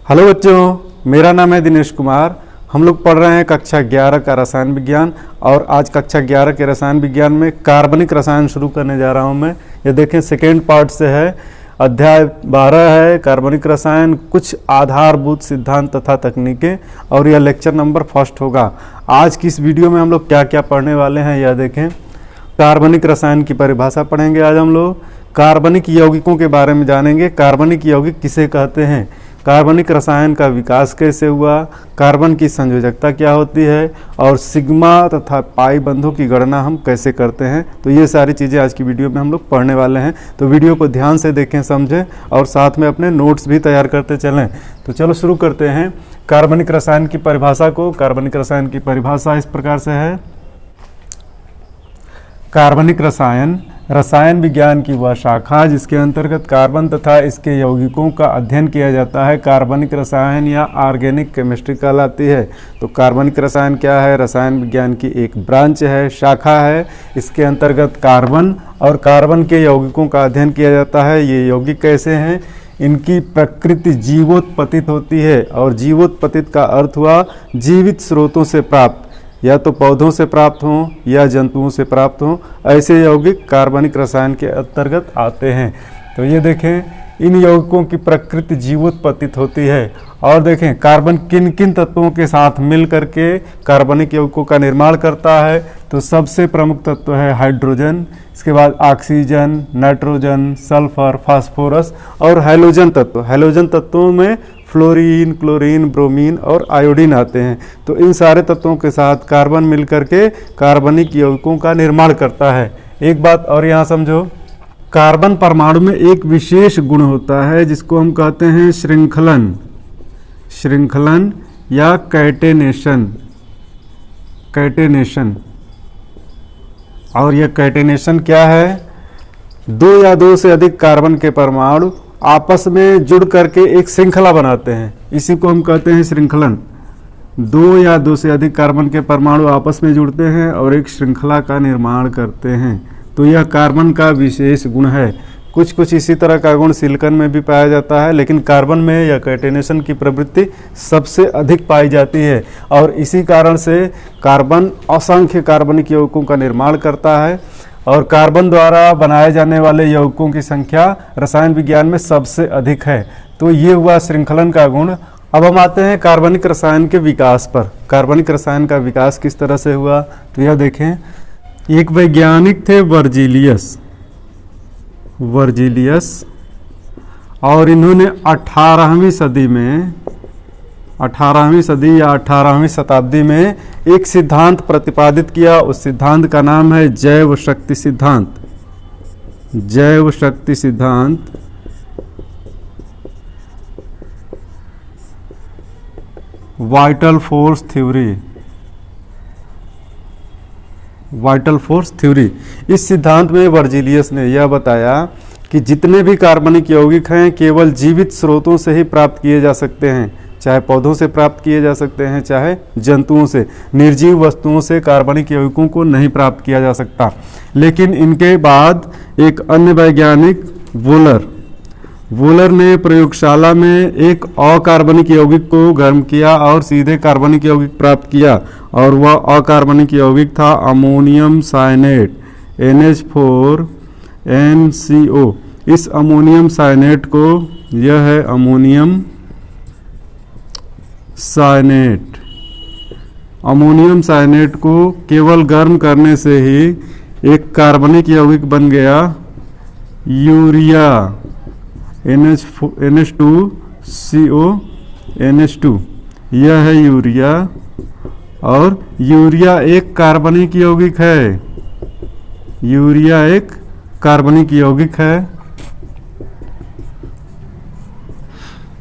Hello बच्चों, मेरा नाम है दिनेश कुमार। हम लोग पढ़ रहे हैं कक्षा 11 का रसायन विज्ञान और आज कक्षा 11 के रसायन विज्ञान में कार्बनिक रसायन शुरू करने जा रहा हूं मैं। ये देखें सेकेंड पार्ट से है, अध्याय 12 है कार्बनिक रसायन, कुछ आधारभूत सिद्धांत तथा तकनीकें, और यह लेक्चर नंबर फर्स्ट होगा। आज की इस वीडियो में हम लोग क्या क्या पढ़ने वाले हैं यह देखें। कार्बनिक रसायन की परिभाषा पढ़ेंगे आज हम लोग, कार्बनिक यौगिकों के बारे में जानेंगे, कार्बनिक यौगिक किसे कहते हैं, कार्बनिक रसायन का विकास कैसे हुआ, कार्बन की संयोजकता क्या होती है और सिग्मा तथा पाई बंधों की गणना हम कैसे करते हैं। तो ये सारी चीज़ें आज की वीडियो में हम लोग पढ़ने वाले हैं। तो वीडियो को ध्यान से देखें, समझें और साथ में अपने नोट्स भी तैयार करते चलें। तो चलो शुरू करते हैं कार्बनिक रसायन की परिभाषा को। कार्बनिक रसायन की परिभाषा इस प्रकार से है, कार्बनिक रसायन रसायन विज्ञान की वह शाखा जिसके अंतर्गत कार्बन तथा इसके यौगिकों का अध्ययन किया जाता है, कार्बनिक रसायन या ऑर्गेनिक केमिस्ट्री कहलाती है। तो कार्बनिक रसायन क्या है? रसायन विज्ञान की एक ब्रांच है, शाखा है। इसके अंतर्गत कार्बन और कार्बन के यौगिकों का अध्ययन किया जाता है। ये यौगिक कैसे हैं? इनकी प्रकृति जीवोत्पत्तित होती है, और जीवोत्पत्तित का अर्थ हुआ जीवित स्रोतों से प्राप्त, या तो पौधों से प्राप्त हों या जंतुओं से प्राप्त हों। ऐसे यौगिक कार्बनिक रसायन के अंतर्गत आते हैं। तो ये देखें, इन यौगिकों की प्रकृति जीवोत्पत्तित होती है। और देखें कार्बन किन किन तत्वों के साथ मिल करके कार्बनिक यौगिकों का निर्माण करता है। तो सबसे प्रमुख तत्व है हाइड्रोजन, इसके बाद ऑक्सीजन, नाइट्रोजन, सल्फर, फास्फोरस और हैलोजन तत्व। हैलोजन तत्वों में फ्लोरीन, क्लोरीन, ब्रोमीन और आयोडीन आते हैं। तो इन सारे तत्वों के साथ कार्बन मिलकर के कार्बनिक यौगिकों का निर्माण करता है। एक बात और यहाँ समझो, कार्बन परमाणु में एक विशेष गुण होता है जिसको हम कहते हैं श्रृंखलन, श्रृंखलन या कैटेनेशन, कैटेनेशन। और यह कैटेनेशन क्या है? दो या दो से अधिक कार्बन के परमाणु आपस में जुड़ करके एक श्रृंखला बनाते हैं, इसी को हम कहते हैं श्रृंखलन। दो या दो से अधिक कार्बन के परमाणु आपस में जुड़ते हैं और एक श्रृंखला का निर्माण करते हैं। तो यह कार्बन का विशेष गुण है। कुछ कुछ इसी तरह का गुण सिलिकॉन में भी पाया जाता है, लेकिन कार्बन में यह कैटेनेशन की प्रवृत्ति सबसे अधिक पाई जाती है। और इसी कारण से कार्बन असंख्य कार्बनिक यौगिकों का निर्माण करता है, और कार्बन द्वारा बनाए जाने वाले यौगिकों की संख्या रसायन विज्ञान में सबसे अधिक है। तो ये हुआ श्रृंखलन का गुण। अब हम आते हैं कार्बनिक रसायन के विकास पर। कार्बनिक रसायन का विकास किस तरह से हुआ? तो यह देखें, एक वैज्ञानिक थे वर्जिलियस, वर्जिलियस, और इन्होंने 18वीं सदी में, 18वीं सदी या 18वीं शताब्दी में एक सिद्धांत प्रतिपादित किया। उस सिद्धांत का नाम है जैव शक्ति सिद्धांत, जैव शक्ति सिद्धांत। Vital force theory, vital force theory. इस सिद्धांत में वर्जिलियस ने यह बताया कि जितने भी कार्बनिक यौगिक हैं केवल जीवित स्रोतों से ही प्राप्त किए जा सकते हैं, चाहे पौधों से प्राप्त किए जा सकते हैं चाहे जंतुओं से। निर्जीव वस्तुओं से कार्बनिक यौगिकों को नहीं प्राप्त किया जा सकता। लेकिन इनके बाद एक अन्य वैज्ञानिक वूलर, वूलर ने प्रयोगशाला में एक अकार्बनिक यौगिक को गर्म किया और सीधे कार्बनिक यौगिक प्राप्त किया, और वह अकार्बनिक यौगिक था अमोनियम साइनेट, NH4NCO। इस अमोनियम साइनेट को, यह है अमोनियम साइनेट, अमोनियम साइनेट को केवल गर्म करने से ही एक कार्बनिक यौगिक बन गया यूरिया, NH2CO NH2। यह है यूरिया, और यूरिया एक कार्बनिक यौगिक है, यूरिया एक कार्बनिक यौगिक है।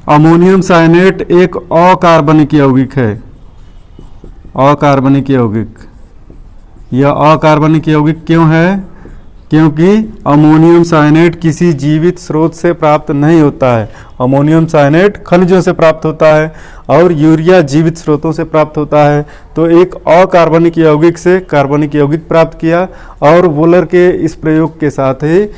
अमोनियम साइनेट एक अकार्बनिक यौगिक है, अकार्बनिक यौगिक। यह अकार्बनिक यौगिक क्यों है? क्योंकि अमोनियम साइनेट किसी जीवित स्रोत से प्राप्त नहीं होता है। अमोनियम साइनेट खनिजों से प्राप्त होता है और यूरिया जीवित स्रोतों से प्राप्त होता है। तो एक अकार्बनिक यौगिक से कार्बनिक यौगिक प्राप्त किया, और वूलर के इस प्रयोग के साथ ही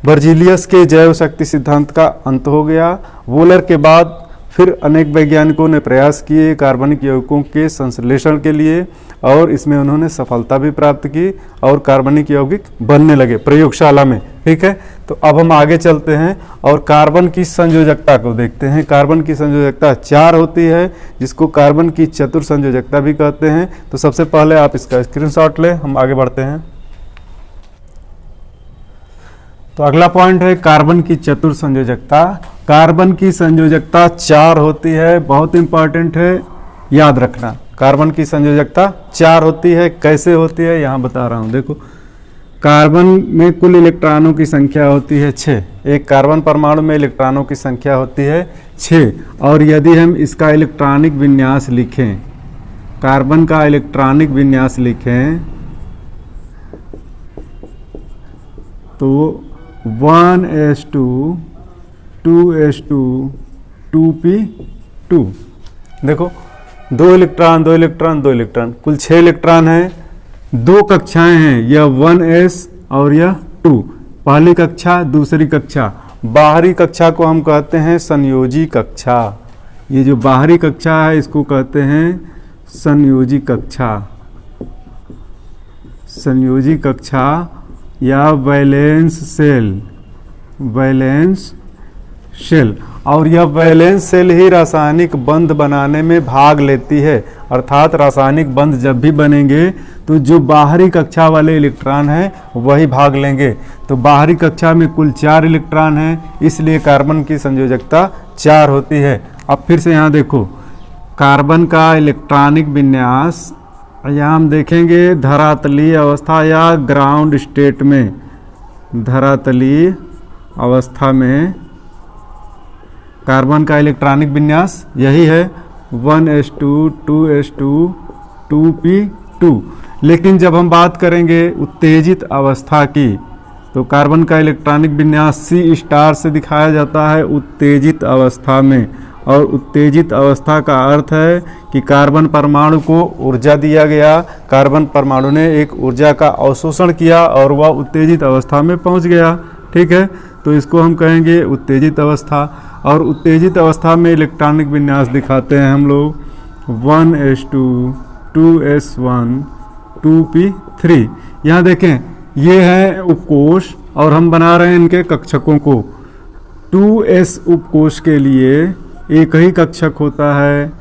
वर्जिलियस के जैव शक्ति सिद्धांत का अंत हो गया। वूलर के बाद फिर अनेक वैज्ञानिकों ने प्रयास किए कार्बनिक यौगिकों के संश्लेषण के लिए और इसमें उन्होंने सफलता भी प्राप्त की और कार्बनिक यौगिक बनने लगे प्रयोगशाला में। ठीक है, तो अब हम आगे चलते हैं और कार्बन की संयोजकता को देखते हैं। कार्बन की संयोजकता 4 होती है, जिसको कार्बन की चतुर संयोजकता भी कहते हैं। तो सबसे पहले आप इसका स्क्रीनशॉट लें, हम आगे बढ़ते हैं। तो अगला पॉइंट है कार्बन की चतुर संयोजकता। कार्बन की संयोजकता 4 होती है, बहुत इंपॉर्टेंट है, याद रखना। कार्बन की संयोजकता 4 होती है। कैसे होती है यहाँ बता रहा हूँ। देखो, कार्बन में कुल इलेक्ट्रॉनों की संख्या होती है 6। एक कार्बन परमाणु में इलेक्ट्रॉनों की संख्या होती है 6। और यदि हम इसका इलेक्ट्रॉनिक विन्यास लिखें, कार्बन का इलेक्ट्रॉनिक विन्यास लिखें, तो 1s2 2s2 2p2। देखो, 2 इलेक्ट्रॉन 2 इलेक्ट्रॉन 2 इलेक्ट्रॉन, कुल 6 इलेक्ट्रॉन हैं। 2 कक्षाएं हैं, यह 1s और यह 2। पहली कक्षा, दूसरी कक्षा। बाहरी कक्षा को हम कहते हैं संयोजी कक्षा। ये जो बाहरी कक्षा है इसको कहते हैं संयोजी कक्षा। संयोजी कक्षा या वैलेंस सेल, वैलेंस शेल। और यह वैलेंस सेल ही रासायनिक बंध बनाने में भाग लेती है। अर्थात रासायनिक बंध जब भी बनेंगे तो जो बाहरी कक्षा वाले इलेक्ट्रॉन हैं वही भाग लेंगे। तो बाहरी कक्षा में कुल 4 इलेक्ट्रॉन हैं, इसलिए कार्बन की संयोजकता 4 होती है। अब फिर से यहाँ देखो, कार्बन का इलेक्ट्रॉनिक विन्यास यहाँ हम देखेंगे धरातलीय अवस्था या ग्राउंड स्टेट में। धरातलीय अवस्था में कार्बन का इलेक्ट्रॉनिक विन्यास यही है 1s2 2s2 2p2। लेकिन जब हम बात करेंगे उत्तेजित अवस्था की, तो कार्बन का इलेक्ट्रॉनिक विन्यास C* से दिखाया जाता है उत्तेजित अवस्था में। और उत्तेजित अवस्था का अर्थ है कि कार्बन परमाणु को ऊर्जा दिया गया, कार्बन परमाणु ने एक ऊर्जा का अवशोषण किया और वह उत्तेजित अवस्था में पहुंच गया। ठीक है, तो इसको हम कहेंगे उत्तेजित अवस्था। और उत्तेजित अवस्था में इलेक्ट्रॉनिक विन्यास दिखाते हैं हम लोग 1s2 2s1 2p3। यहाँ देखें, ये है उपकोष और हम बना रहे हैं इनके कक्षकों को। 2s उपकोष के लिए एक ही कक्षक होता है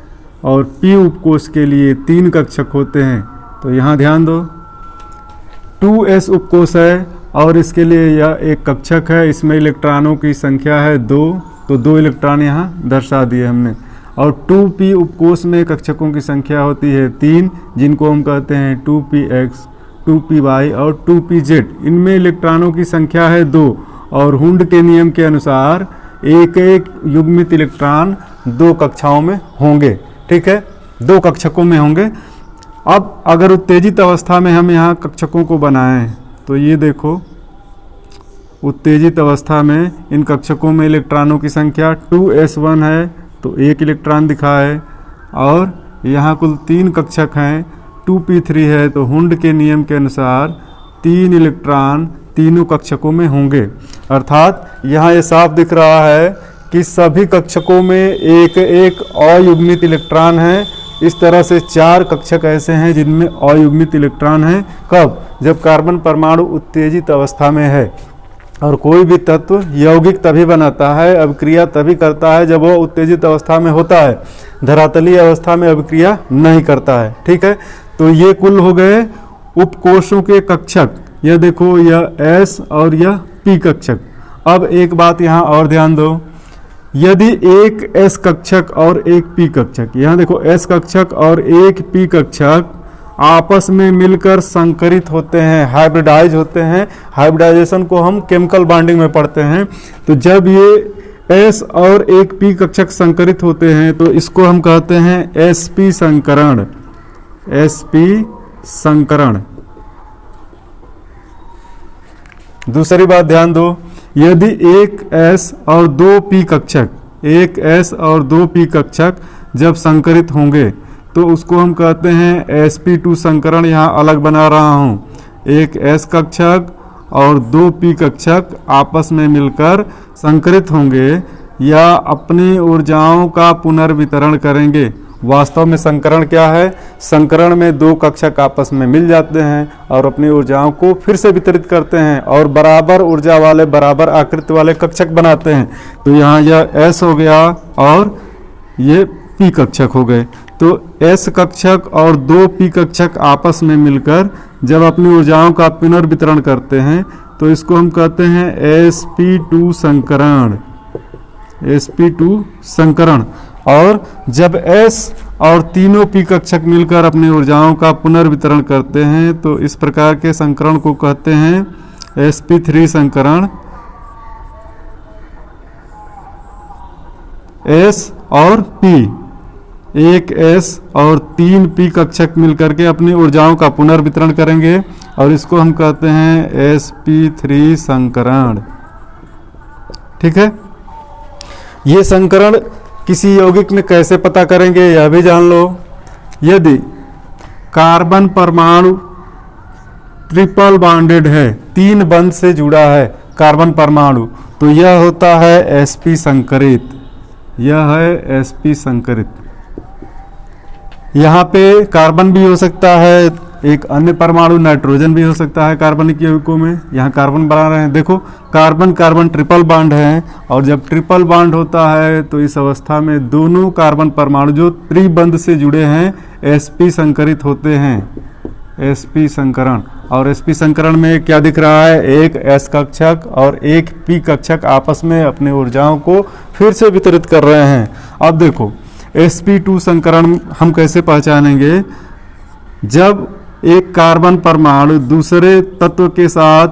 और p उपकोष के लिए 3 कक्षक होते हैं। तो यहाँ ध्यान दो, 2s उपकोष है और इसके लिए यह एक कक्षक है, इसमें इलेक्ट्रॉनों की संख्या है 2, तो 2 इलेक्ट्रॉन यहाँ दर्शा दिए हमने। और 2p उपकोष में कक्षकों की संख्या होती है 3, जिनको हम कहते हैं 2px 2py और 2pz। इनमें इलेक्ट्रॉनों की संख्या है 2 और हुंड के नियम के अनुसार एक एक युग्मित इलेक्ट्रॉन 2 कक्षाओं में होंगे। ठीक है, 2 कक्षकों में होंगे। अब अगर उत्तेजित अवस्था में हम यहाँ कक्षकों को बनाएं, तो ये देखो, उत्तेजित अवस्था में इन कक्षकों में इलेक्ट्रॉनों की संख्या 2s1 है, तो 1 इलेक्ट्रॉन दिखा है। और यहाँ कुल 3 कक्षक हैं, 2p3 है, तो हुंड के नियम के अनुसार 3 इलेक्ट्रॉन तीनों कक्षकों में होंगे। अर्थात यहाँ ये साफ दिख रहा है कि सभी कक्षकों में एक एक अयुग्मित इलेक्ट्रॉन है। इस तरह से 4 कक्षक ऐसे हैं जिनमें अयुग्मित इलेक्ट्रॉन हैं। कब? जब कार्बन परमाणु उत्तेजित अवस्था में है। और कोई भी तत्व यौगिक तभी बनाता है, अभिक्रिया तभी करता है जब वो उत्तेजित अवस्था में होता है। धरातलीय अवस्था में अभिक्रिया नहीं करता है। ठीक है, तो ये कुल हो गए उपकोषों के कक्षक। यह देखो, यह S और यह P कक्षक। अब एक बात यहाँ और ध्यान दो, यदि एक S कक्षक और एक P कक्षक, यहाँ देखो S कक्षक और एक P कक्षक आपस में मिलकर संकरित होते हैं, हाइब्रिडाइज होते हैं। हाइब्रिडाइजेशन को हम केमिकल बॉन्डिंग में पढ़ते हैं। तो जब ये S और एक P कक्षक संकरित होते हैं तो इसको हम कहते हैं sp संकरण। sp संकरण। दूसरी बात ध्यान दो, यदि एक S और 2 P कक्षक, एक S और 2 P कक्षक जब संकरित होंगे तो उसको हम कहते हैं sp2 संकरण। यहाँ अलग बना रहा हूँ, एक S कक्षक और 2 P कक्षक आपस में मिलकर संकरित होंगे या अपनी ऊर्जाओं का पुनर्वितरण करेंगे। वास्तव में संकरण क्या है? संकरण में दो कक्षक आपस में मिल जाते हैं और अपनी ऊर्जाओं को फिर से वितरित करते हैं और बराबर ऊर्जा वाले बराबर आकृति वाले कक्षक बनाते हैं। तो यहाँ यह S हो गया और ये P कक्षक हो गए। तो S कक्षक और दो P कक्षक आपस में मिलकर जब अपनी ऊर्जाओं का पुनर्वितरण करते हैं तो इसको हम कहते हैं sp2 संकरण, sp2 संकरण। और जब S और तीनों P कक्षक मिलकर अपनी ऊर्जाओं का पुनर्वितरण करते हैं तो इस प्रकार के संकरण को कहते हैं sp3 संकरण। S और P, एक S और तीन P कक्षक मिलकर के अपनी ऊर्जाओं का पुनर्वितरण करेंगे और इसको हम कहते हैं sp3 संकरण। ठीक है, ये संकरण किसी यौगिक में कैसे पता करेंगे यह भी जान लो। यदि कार्बन परमाणु ट्रिपल बॉन्डेड है, तीन बंध से जुड़ा है कार्बन परमाणु, तो यह होता है sp संकरित, यह है sp संकरित। यहाँ पे कार्बन भी हो सकता है, एक अन्य परमाणु नाइट्रोजन भी हो सकता है कार्बनिक यौगिकों में। यहाँ कार्बन बना रहे हैं, देखो कार्बन कार्बन ट्रिपल बॉन्ड है और जब ट्रिपल बॉन्ड होता है तो इस अवस्था में दोनों कार्बन परमाणु जो त्रिबंध से जुड़े हैं sp संकरित होते हैं, sp संकरण। और sp संकरण में क्या दिख रहा है? एक S कक्षक और एक P कक्षक आपस में अपनी ऊर्जाओं को फिर से वितरित कर रहे हैं। अब देखो sp2 संकरण हम कैसे पहचानेंगे? जब एक कार्बन परमाणु दूसरे तत्व के साथ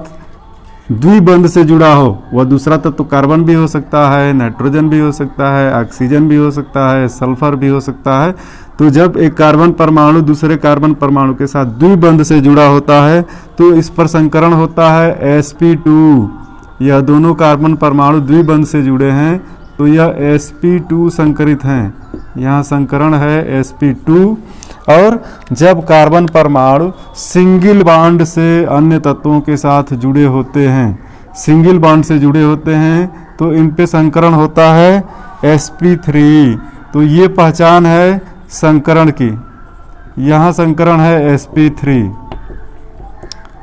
द्विबंध से जुड़ा हो, वह दूसरा तत्व कार्बन भी हो सकता है, नाइट्रोजन भी हो सकता है, ऑक्सीजन भी हो सकता है, सल्फर भी हो सकता है। तो जब एक कार्बन परमाणु दूसरे कार्बन परमाणु के साथ द्विबंध से जुड़ा होता है तो इस पर संकरण होता है sp2। यह दोनों कार्बन परमाणु द्विबंध से जुड़े हैं तो यह sp2 संकरित हैं। यहाँ संकरण है sp2। और जब कार्बन परमाणु सिंगल बॉन्ड से अन्य तत्वों के साथ जुड़े होते हैं, सिंगल बॉन्ड से जुड़े होते हैं तो इन पे संकरण होता है sp3। तो ये पहचान है संकरण की, यहाँ संकरण है sp3।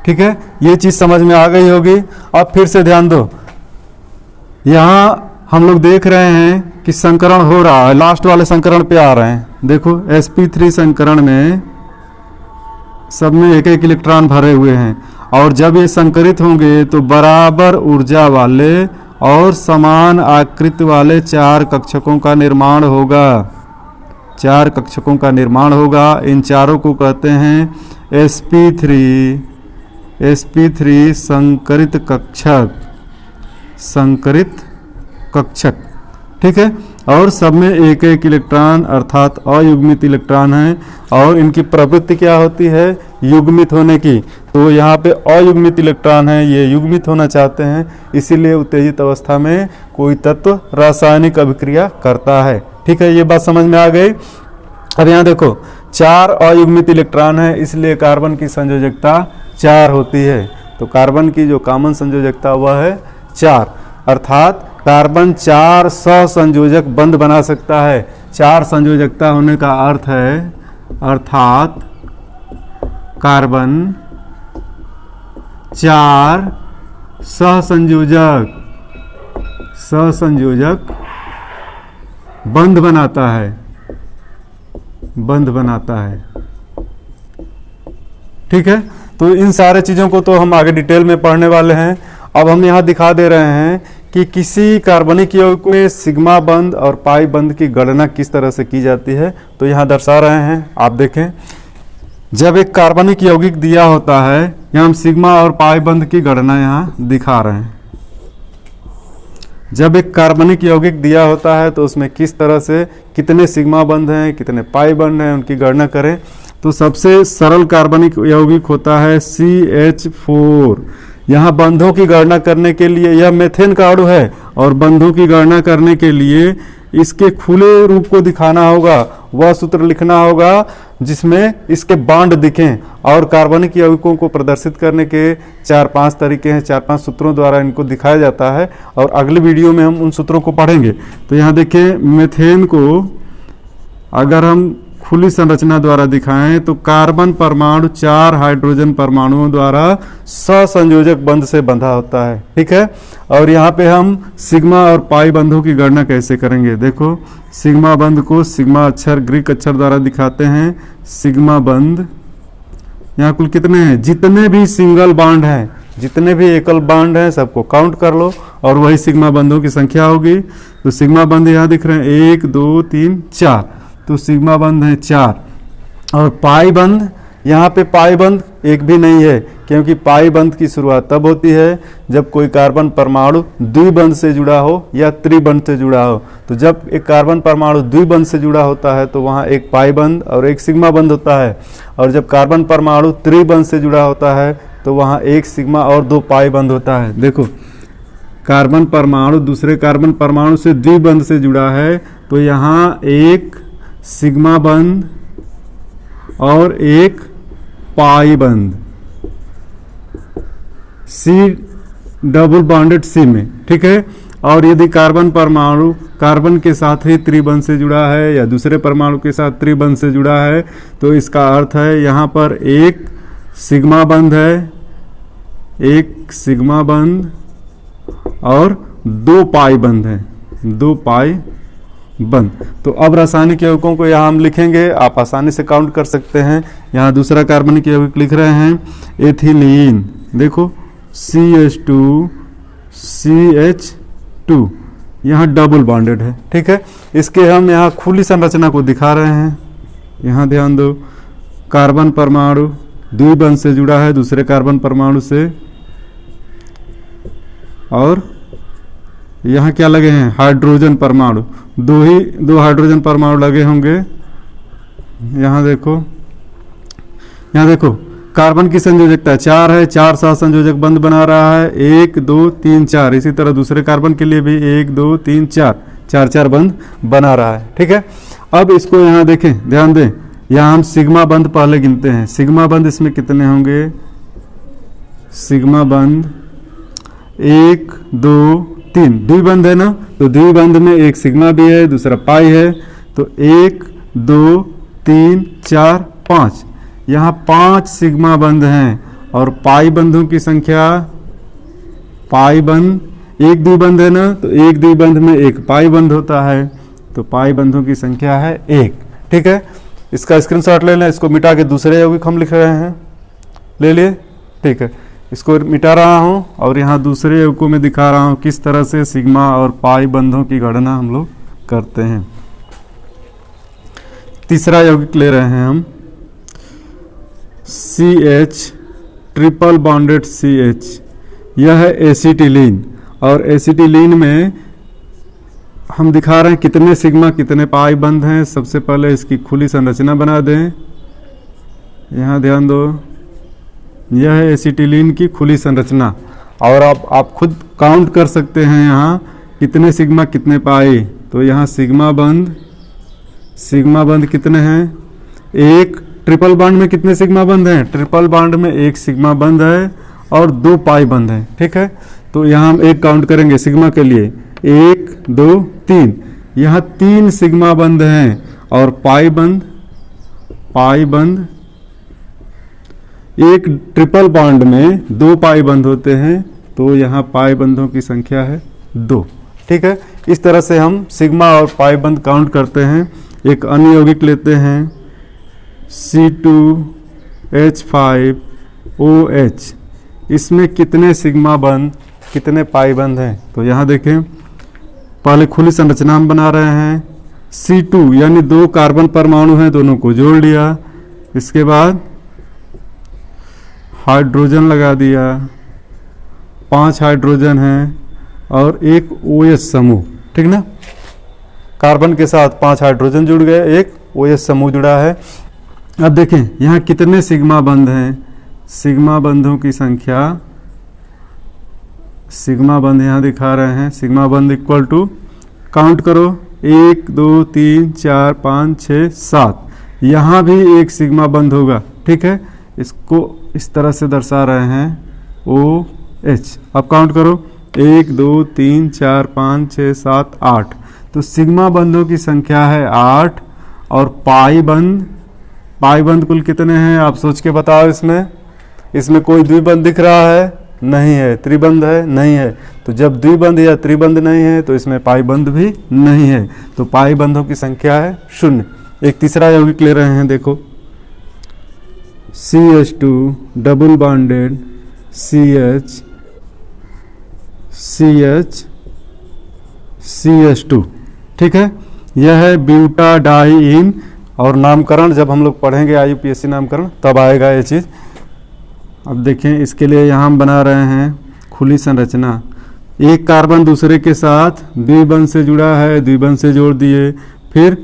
ठीक है, ये चीज समझ में आ गई होगी। अब फिर से ध्यान दो, यहाँ हम लोग देख रहे हैं कि संकरण हो रहा है, लास्ट वाले संकरण पे आ रहे हैं। देखो sp3 संकरण में सब में एक एक इलेक्ट्रॉन भरे हुए हैं और जब ये संकरित होंगे तो बराबर ऊर्जा वाले और समान आकृति वाले चार कक्षकों का निर्माण होगा, चार कक्षकों का निर्माण होगा। इन चारों को कहते हैं sp3 संकरित कक्षक, संकरित कक्षक। ठीक है, और सब में एक एक इलेक्ट्रॉन अर्थात अयुग्मित इलेक्ट्रॉन है और इनकी प्रवृत्ति क्या होती है? युग्मित होने की। तो यहाँ पे अयुग्मित इलेक्ट्रॉन है, ये युग्मित होना चाहते हैं, इसीलिए उत्तेजित अवस्था में कोई तत्व रासायनिक अभिक्रिया करता है। ठीक है, ये बात समझ में आ गई। अब यहाँ देखो चार अयुग्मित इलेक्ट्रॉन है, इसलिए कार्बन की संयोजकता 4 होती है। तो कार्बन की जो कॉमन संयोजकता वह है 4, अर्थात कार्बन 4 सहसंयोजक बंध बना सकता है। 4 संयोजकता होने का अर्थ है, अर्थात कार्बन 4 सहसंयोजक बंध बनाता है, बंध बनाता है। ठीक है, तो इन सारे चीज़ों को तो हम आगे डिटेल में पढ़ने वाले हैं। अब हम यहाँ दिखा दे रहे हैं कि किसी कार्बनिक यौगिक में सिग्मा बंध और पाई बंध की गणना किस तरह से की जाती है। तो यहाँ दर्शा रहे हैं, आप देखें। जब एक कार्बनिक यौगिक दिया होता है, यहाँ हम सिग्मा और पाई बंध की गणना यहाँ दिखा रहे हैं। जब एक कार्बनिक यौगिक दिया होता है तो उसमें किस तरह से कितने सिग्मा बंध हैं, कितने पाई बंध हैं, उनकी गणना करें। तो सबसे सरल कार्बनिक यौगिक होता है CH4। यहाँ बंधों की गणना करने के लिए, यह मेथेन का अणु है और बंधों की गणना करने के लिए इसके खुले रूप को दिखाना होगा वह सूत्र लिखना होगा जिसमें इसके बॉन्ड दिखें। और कार्बनिक यौगिकों को प्रदर्शित करने के 4-5 तरीके हैं, 4-5 सूत्रों द्वारा इनको दिखाया जाता है और अगले वीडियो में हम उन सूत्रों को पढ़ेंगे। तो यहाँ देखिए, मीथेन को अगर हम खुली संरचना द्वारा दिखाएं तो कार्बन परमाणु 4 हाइड्रोजन परमाणुओं द्वारा सहसंयोजक बंध से बंधा होता है, ठीक है। और यहाँ पे हम सिग्मा और पाई बंधों की गणना कैसे करेंगे, देखो सिग्मा बंध को सिग्मा अक्षर ग्रीक अक्षर द्वारा दिखाते हैं। सिग्मा बंध यहाँ कुल कितने हैं, जितने भी सिंगल बॉन्ड हैं, जितने भी एकल बॉन्ड हैं सबको काउंट कर लो और वही सिग्मा बंधों की संख्या होगी। तो सिग्मा बंध यहाँ दिख रहे हैं 1 2 3 4, तो सिग्मा बंध है 4। और पाई बंध, यहाँ पे पाई बंध एक भी नहीं है, क्योंकि पाई बंध की शुरुआत तब होती है जब कोई कार्बन परमाणु द्विबंध से जुड़ा हो या त्रिबंध से जुड़ा हो। तो जब एक कार्बन परमाणु द्विबंध से जुड़ा होता है तो वहाँ एक पाई बंध और एक सिग्मा बंध होता है, और जब कार्बन परमाणु त्रिबंध से जुड़ा होता है तो वहाँ एक सिग्मा और 2 पाई बंध होता है। देखो, कार्बन परमाणु दूसरे कार्बन परमाणु से द्विबंध से जुड़ा है तो यहाँ एक सिग्मा बंध और एक पाई बंध, सी डबल बॉन्डेड सी में, ठीक है। और यदि कार्बन परमाणु कार्बन के साथ ही त्रिबंध से जुड़ा है या दूसरे परमाणु के साथ त्रिबंध से जुड़ा है तो इसका अर्थ है यहाँ पर एक सिग्मा बंध है, एक सिग्मा बंध और 2 पाई बंध है, 2 पाई बंद। तो अब रासायनिक यौगिकों को यहाँ हम लिखेंगे, आप आसानी से काउंट कर सकते हैं। यहाँ दूसरा कार्बनिक यौगिक लिख रहे हैं एथिलीन, देखो CH2 CH2, यहाँ डबल बॉन्डेड है, ठीक है। इसके हम यहाँ खुली संरचना को दिखा रहे हैं। यहाँ ध्यान दो, कार्बन परमाणु द्विबंध से जुड़ा है दूसरे कार्बन परमाणु से, और यहाँ क्या लगे हैं, हाइड्रोजन परमाणु, 2 हाइड्रोजन परमाणु लगे होंगे। यहाँ देखो कार्बन की संयोजकता 4 है, 4 सहसंयोजक बंध बना रहा है, 1 2 3 4। इसी तरह दूसरे कार्बन के लिए भी 1 2 3 4, 4 बंध बना रहा है, ठीक है। अब इसको यहाँ देखें, ध्यान दें, यहाँ हम सिग्मा बंध पहले गिनते हैं। सिग्मा बंध इसमें कितने होंगे, सिग्मा बंध 1 2 3, द्विबंध है ना, तो द्विबंध में एक सिग्मा भी है दूसरा पाई है, तो 1 2 3 4 5, यहाँ 5 सिग्मा बंध हैं। और पाई बंधों की संख्या, पाई बंध एक द्विबंध है ना, तो एक द्विबंध में एक पाई बंध होता है, तो पाई बंधों की संख्या है 1, ठीक है। इसका स्क्रीनशॉट ले लें, इसको मिटा के दूसरे यौगिक हम लिख रहे हैं, ले लिए, ठीक है। इसको मिटा रहा हूं और यहाँ दूसरे यौगिकों में दिखा रहा हूं किस तरह से सिग्मा और पाई बंधों की गणना हम लोग करते हैं। तीसरा यौगिक ले रहे हैं हम CH ट्रिपल बॉन्डेड CH, यह है एसिटिलीन। और एसिटिलीन में हम दिखा रहे हैं कितने सिग्मा कितने पाई बंध हैं। सबसे पहले इसकी खुली संरचना बना दें, यहाँ ध्यान दो, यह है एसिटिलीन की खुली संरचना। और आप खुद काउंट कर सकते हैं यहाँ कितने सिग्मा कितने पाई। तो यहाँ सिग्मा बंध कितने हैं, एक। ट्रिपल बॉन्ड में कितने सिग्मा बंध हैं, ट्रिपल बॉन्ड में एक सिग्मा बंध है और 2 पाई बंध है, ठीक है। तो यहाँ हम एक काउंट करेंगे सिग्मा के लिए, 1 2 3, यहाँ 3 सिग्मा बंध हैं। और पाई बंध एक ट्रिपल बॉन्ड में 2 पाई बंध होते हैं, तो यहाँ पाई बंधों की संख्या है 2, ठीक है। इस तरह से हम सिग्मा और पाई बंध काउंट करते हैं। एक अन्य यौगिक लेते हैं C2H5OH, इसमें कितने सिग्मा बंध कितने पाई बंध हैं। तो यहाँ देखें, पहले खुली संरचना हम बना रहे हैं। C2 यानी 2 कार्बन परमाणु हैं, दोनों को जोड़ लिया, इसके बाद हाइड्रोजन लगा दिया, 5 हाइड्रोजन हैं और एक OH समूह, ठीक ना। कार्बन के साथ 5 हाइड्रोजन जुड़ गए, एक OH समूह जुड़ा है। अब देखें यहाँ कितने सिग्मा बंध हैं, सिग्मा बंधों की संख्या, सिग्मा बंध यहाँ दिखा रहे हैं, सिग्मा बंध इक्वल टू, काउंट करो, 1 2 3 4 5 6 7, यहाँ भी एक सिग्मा बंध होगा। ठीक है, इसको इस तरह से दर्शा रहे हैं OH। अब काउंट करो 1 2 3 4 5 6 7 8, तो सिग्मा बंधों की संख्या है 8। और पाई बंध कुल कितने हैं आप सोच के बताओ। इसमें कोई द्विबंध दिख रहा है? नहीं है। त्रिबंध है? नहीं है। तो जब द्विबंध या त्रिबंध नहीं है तो इसमें पाई बंध भी नहीं है, तो पाई बंधों की संख्या है 0। एक तीसरा यौगिक ले रहे हैं, देखो CH2 डबल बॉन्डेड CH2। ठीक है, यह है ब्यूटाडाईन। और नामकरण जब हम लोग पढ़ेंगे IUPAC नामकरण तब आएगा ये चीज़। अब देखें, इसके लिए यहाँ हम बना रहे हैं खुली संरचना। एक कार्बन दूसरे के साथ द्विबंध से जुड़ा है, द्विबंध से जोड़ दिए, फिर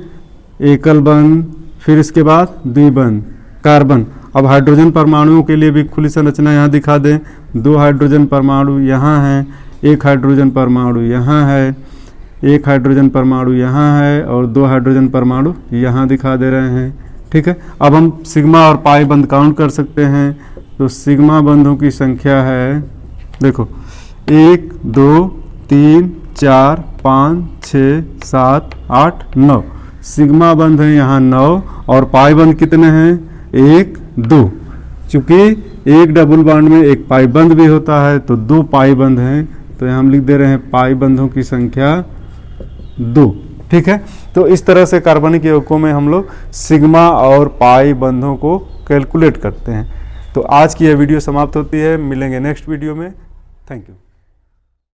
एकल बंध, फिर इसके बाद द्विबंध कार्बन। अब हाइड्रोजन परमाणुओं के लिए भी खुली संरचना यहाँ दिखा दें। 2 हाइड्रोजन परमाणु यहाँ हैं, 1 हाइड्रोजन परमाणु यहाँ है, 1 हाइड्रोजन परमाणु यहाँ है और 2 हाइड्रोजन परमाणु यहाँ दिखा दे रहे हैं। ठीक है, अब हम सिग्मा और पाई बंध काउंट कर सकते हैं। तो सिग्मा बंधों की संख्या है, देखो 1 2 3 4 5 6 7 8 9, सिग्मा बंध है यहाँ 9। और पाई बंध कितने हैं? 1 2। चूंकि एक डबल बॉन्ड में एक पाई बंध भी होता है तो 2 पाई बंध हैं, तो यहाँ हम लिख दे रहे हैं पाई बंधों की संख्या 2। ठीक है, तो इस तरह से कार्बनिक यौगिकों में हम लोग सिग्मा और पाई बंधों को कैलकुलेट करते हैं। तो आज की यह वीडियो समाप्त होती है, मिलेंगे नेक्स्ट वीडियो में। Thank you.